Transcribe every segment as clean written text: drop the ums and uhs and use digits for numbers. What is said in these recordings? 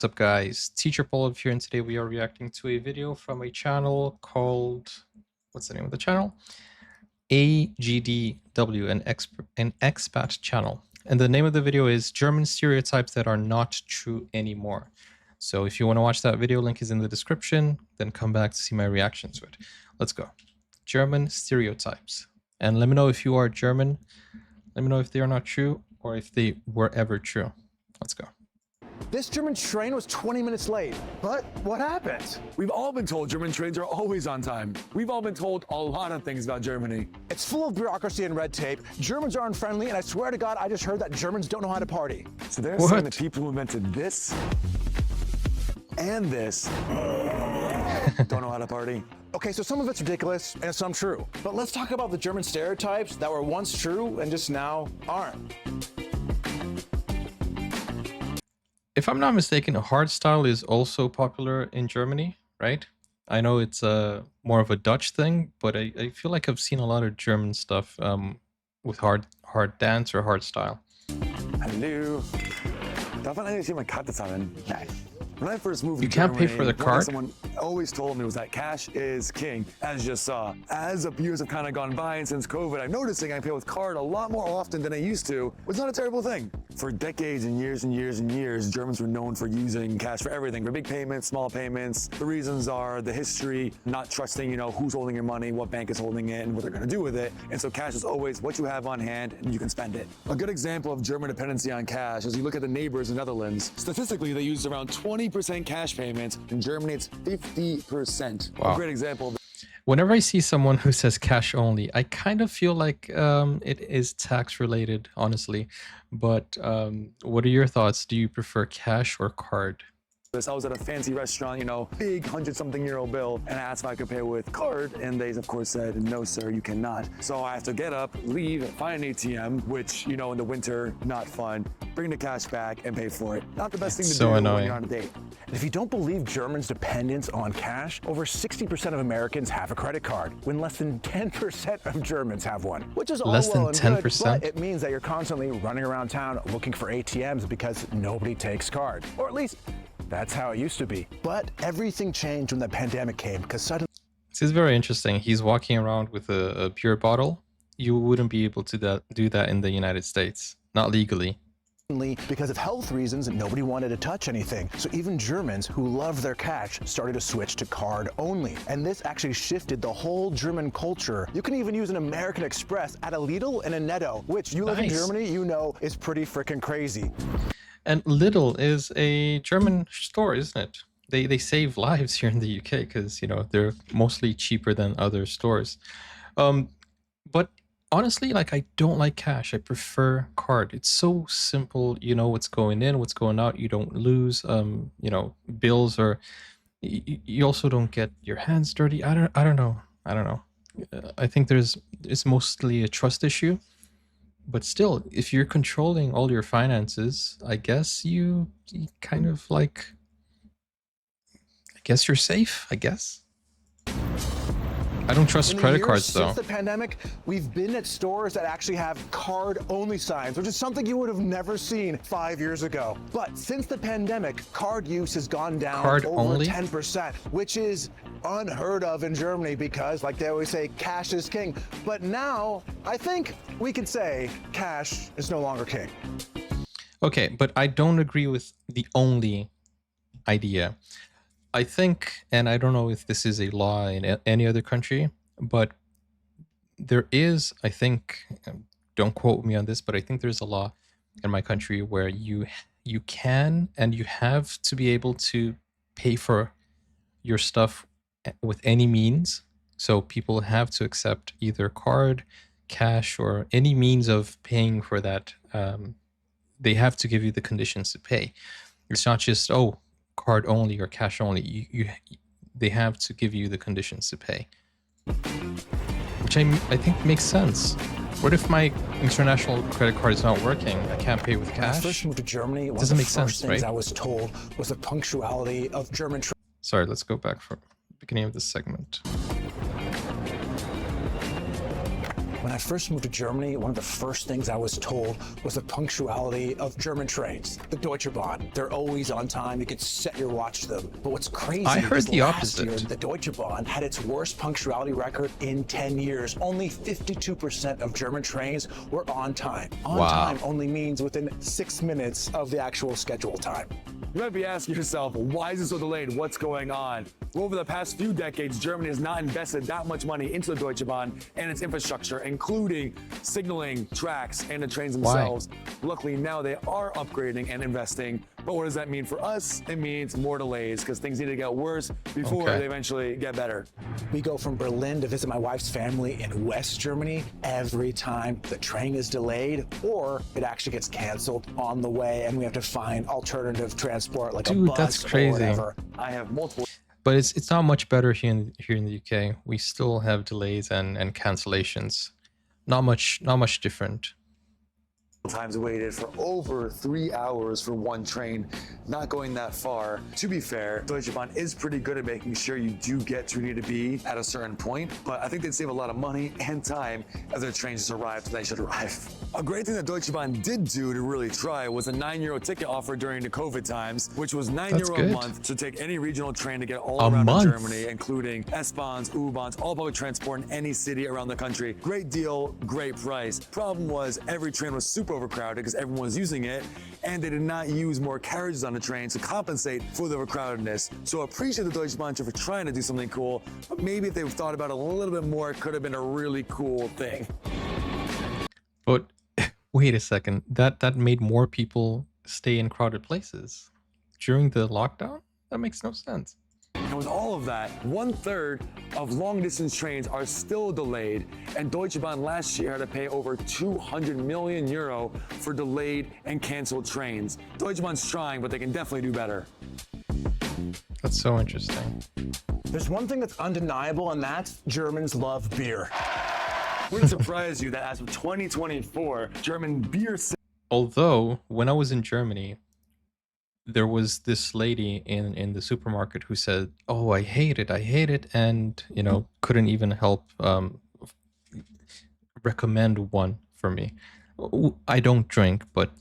What's up guys, Teacher Paul here, and today we are reacting to a video from a channel called, what's the name of the channel? AGDW, an expat channel. And the name of the video is German Stereotypes That Are Not True Anymore. So if you want to watch that video, link is in the description, then come back to see my reaction to it. Let's go. German Stereotypes. And let me know if you are German. Let me know if they are not true or if they were ever true. Let's go. This German train was 20 minutes late. But what happened? We've all been told German trains are always on time. We've all been told a lot of things about Germany. It's full of bureaucracy and red tape. Germans are unfriendly, and I swear to God, I just heard that Germans don't know how to party. So they're saying the people who invented this and this don't know how to party. Okay, so some of it's ridiculous and some true. But let's talk about the German stereotypes that were once true and just now aren't. If I'm not mistaken, hardstyle is also popular in Germany, right? I know it's more of a Dutch thing, but I feel like I've seen a lot of German stuff with hard dance or hardstyle. Hallo. Darf man eigentlich jemand Karte zahlen? Nein. When I first moved to You can't Germany, pay for the card? someone always told me was that cash is king, as you just saw. As the years have kind of gone by and since COVID, I'm noticing I pay with card a lot more often than I used to. It's not a terrible thing. For decades and years and years and years, Germans were known for using cash for everything, for big payments, small payments. The reasons are the history, not trusting, who's holding your money, what bank is holding it, and what they're going to do with it. And so cash is always what you have on hand and you can spend it. A good example of German dependency on cash is you look at the neighbors in the Netherlands. Statistically, they use around 20% cash payments. In Germany, it's 50%. Wow. A great example. Whenever I see someone who says cash only, I kind of feel like it is tax related, honestly. But what are your thoughts? Do you prefer cash or card? I was at a fancy restaurant, big 100-something-year-old bill, and I asked if I could pay with card, and they, of course, said, no, sir, you cannot. So I have to get up, leave, find an ATM, which, in the winter, not fun, bring the cash back, and pay for it. Not the best thing to do when you're on a date. And if you don't believe Germans' dependence on cash, over 60% of Americans have a credit card, when less than 10% of Germans have one. Which is all Less than well and 10%? good, but it means that you're constantly running around town looking for ATMs because nobody takes card. Or at least, that's how it used to be. But everything changed when the pandemic came, because suddenly... This is very interesting. He's walking around with a beer bottle. You wouldn't be able to do that in the United States, not legally. Because of health reasons, nobody wanted to touch anything. So even Germans who love their cash started to switch to card only. And this actually shifted the whole German culture. You can even use an American Express at a Lidl and a Netto, which you live in Germany, is pretty freaking crazy. And Lidl is a German store, isn't it? They save lives here in the UK because, they're mostly cheaper than other stores. But honestly, I don't like cash. I prefer card. It's so simple. You know what's going in, what's going out. You don't lose, bills, or you also don't get your hands dirty. I don't know. I think it's mostly a trust issue. But still, if you're controlling all your finances, I guess you kind of I guess you're safe, I guess. I don't trust credit cards though. Since the pandemic, we've been at stores that actually have card-only signs, which is something you would have never seen 5 years ago. But since the pandemic, card use has gone down over 10%, which is unheard of in Germany because, like they always say, cash is king. But now, I think we could say cash is no longer king. Okay, but I don't agree with the only idea. I think, and I don't know if this is a law in any other country, but there is, I think, don't quote me on this, but I think there's a law in my country where you can and you have to be able to pay for your stuff with any means. So people have to accept either card, cash, or any means of paying for that. They have to give you the conditions to pay. It's not just, oh, card only or cash only. They have to give you the conditions to pay, which I think makes sense. What if my international credit card is not working? I can't pay with cash. When I first moved to Germany, one of Doesn't the make sense, first things right? I was told was the punctuality of German. Sorry, let's go back for the beginning of this segment. When I first moved to Germany, one of the first things I was told was the punctuality of German trains. The Deutsche Bahn, they're always on time. You can set your watch to them. But what's crazy I heard is the last opposite. year, the Deutsche Bahn had its worst punctuality record in 10 years. Only 52% of German trains were on time. On time only means within 6 minutes of the actual scheduled time. You might be asking yourself, why is it so delayed? What's going on? Well, over the past few decades, Germany has not invested that much money into the Deutsche Bahn and its infrastructure, including signaling, tracks, and the trains themselves. Luckily, now they are upgrading and investing. But what does that mean for us? It means more delays because things need to get worse before they eventually get better. We go from Berlin to visit my wife's family in West Germany. Every time the train is delayed or it actually gets canceled on the way and we have to find alternative transport like a bus that's crazy. or whatever. I have multiple. But it's not much better here in the UK. We still have delays and cancellations. Not much different. Times waited for over 3 hours for one train, not going that far. To be fair, Deutsche Bahn is pretty good at making sure you do get to where you need to be at a certain point, but I think they'd save a lot of money and time if their trains just arrived when they should arrive. A great thing that Deutsche Bahn did do to really try was a €9 ticket offer during the COVID times, which was €9 a month to take any regional train to get all around Germany, including S-Bahns, U-Bahns, all public transport in any city around the country. Great deal, great price. Problem was every train was super overcrowded because everyone was using it, and they did not use more carriages on the train to compensate for the overcrowdedness. So appreciate the Deutsche Bahn for trying to do something cool, but maybe if they thought about it a little bit more, it could have been a really cool thing. But wait a second, that made more people stay in crowded places during the lockdown? That makes no sense. And with all of that, 1/3 of long-distance trains are still delayed, and Deutsche Bahn last year had to pay over €200 million for delayed and canceled trains. Deutsche Bahn's trying, but they can definitely do better. That's so interesting. There's one thing that's undeniable, and that's Germans love beer. Wouldn't surprise you that as of 2024, German beer... Although, when I was in Germany, there was this lady in the supermarket who said, "Oh, I hate it," and couldn't even help recommend one for me. I don't drink, but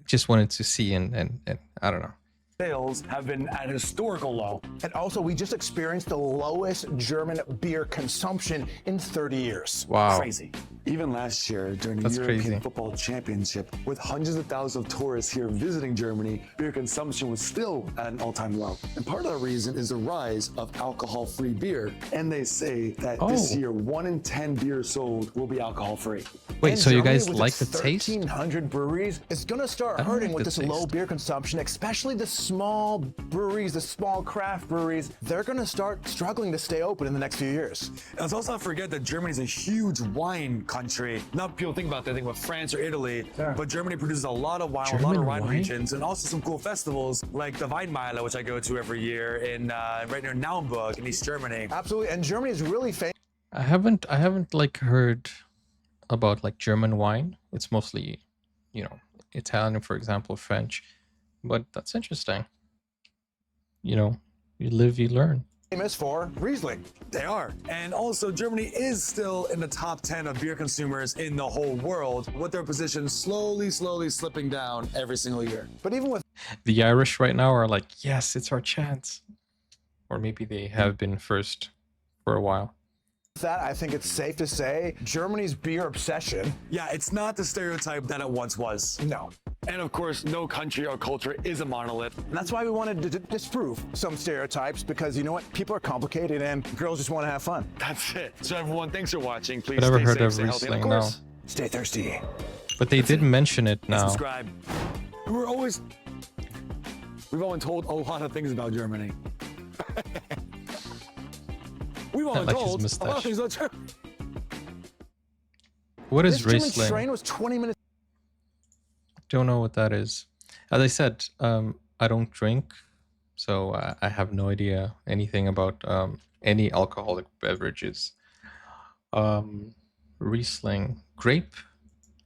just wanted to see and I don't know. Sales have been at a historical low. And also, we just experienced the lowest German beer consumption in 30 years. Wow. Crazy. Even last year, during the European Football Championship, with hundreds of thousands of tourists here visiting Germany, beer consumption was still at an all-time low. And part of the reason is the rise of alcohol-free beer. And they say that this year, 1 in 10 beers sold will be alcohol-free. Wait, so you guys like the taste? 1,300 breweries. It's going to start hurting with this low beer consumption, especially the small breweries, the small craft breweries. They're going to start struggling to stay open in the next few years. And let's also not forget that Germany is a huge wine country. Not people think about that, think about France or Italy, but Germany produces a lot of wine, a lot of wine regions, and also some cool festivals like the Weinmeile, which I go to every year in right near Naumburg in East Germany. Absolutely, and Germany is really famous. I haven't like heard about like German wine. It's mostly, Italian, for example, French. But that's interesting. You live, you learn. Famous for Riesling. They are. And also, Germany is still in the top 10 of beer consumers in the whole world, with their position slowly slipping down every single year. But even with the Irish right now are like, yes, it's our chance. Or maybe they have been first for a while. That, I think it's safe to say Germany's beer obsession. Yeah, it's not the stereotype that it once was. No. And of course, no country or culture is a monolith. And that's why we wanted to disprove some stereotypes, because you know what? People are complicated and girls just want to have fun. That's it. So everyone, thanks for watching. Please I've never stay heard safe, of stay healthy, and of Riesling, course, stay thirsty. But they did mention it now. Subscribe. We've always told a lot of things about Germany. We've only like told his a lot of things about Germany. What is This Riesling? train was 20 minutes. Don't know what that is. As I said, I don't drink, so I have no idea anything about any alcoholic beverages. Riesling, grape.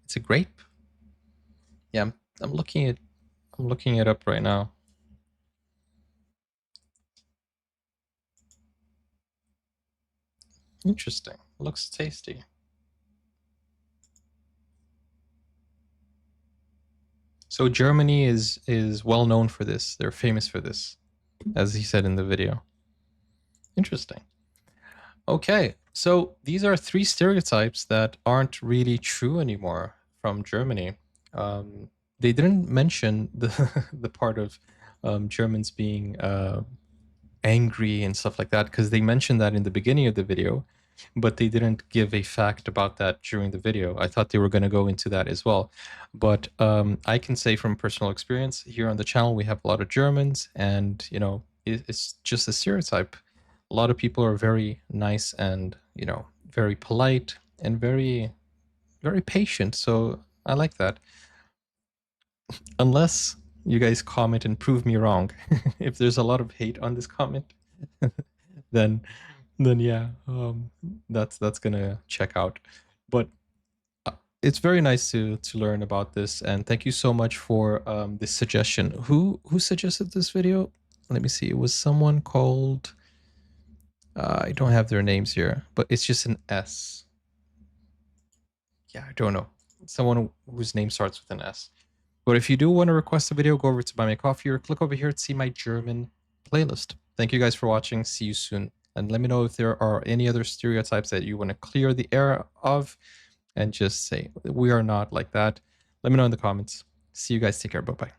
It's a grape. Yeah, I'm looking it up right now. Interesting. Looks tasty. So Germany is well known for this. They're famous for this, as he said in the video. Interesting. Okay, so these are 3 stereotypes that aren't really true anymore from Germany. They didn't mention the the part of Germans being angry and stuff like that, because they mentioned that in the beginning of the video, but they didn't give a fact about that during the video. I thought they were going to go into that as well. But I can say from personal experience, here on the channel, we have a lot of Germans, and, you know, it's just a stereotype. A lot of people are very nice and, you know, very polite and very, very patient. So I like that. Unless you guys comment and prove me wrong. If there's a lot of hate on this comment, then yeah, that's gonna check out. But it's very nice to learn about this, and thank you so much for this suggestion. Who suggested this video? Let me see. It was someone called, I don't have their names here, but it's just an S. Yeah, I don't know. Someone whose name starts with an S. But if you do want to request a video, go over to Buy Me a Coffee or click over here to see my German playlist. Thank you guys for watching. See you soon. And let me know if there are any other stereotypes that you want to clear the air of, and just say, we are not like that. Let me know in the comments. See you guys. Take care. Bye-bye.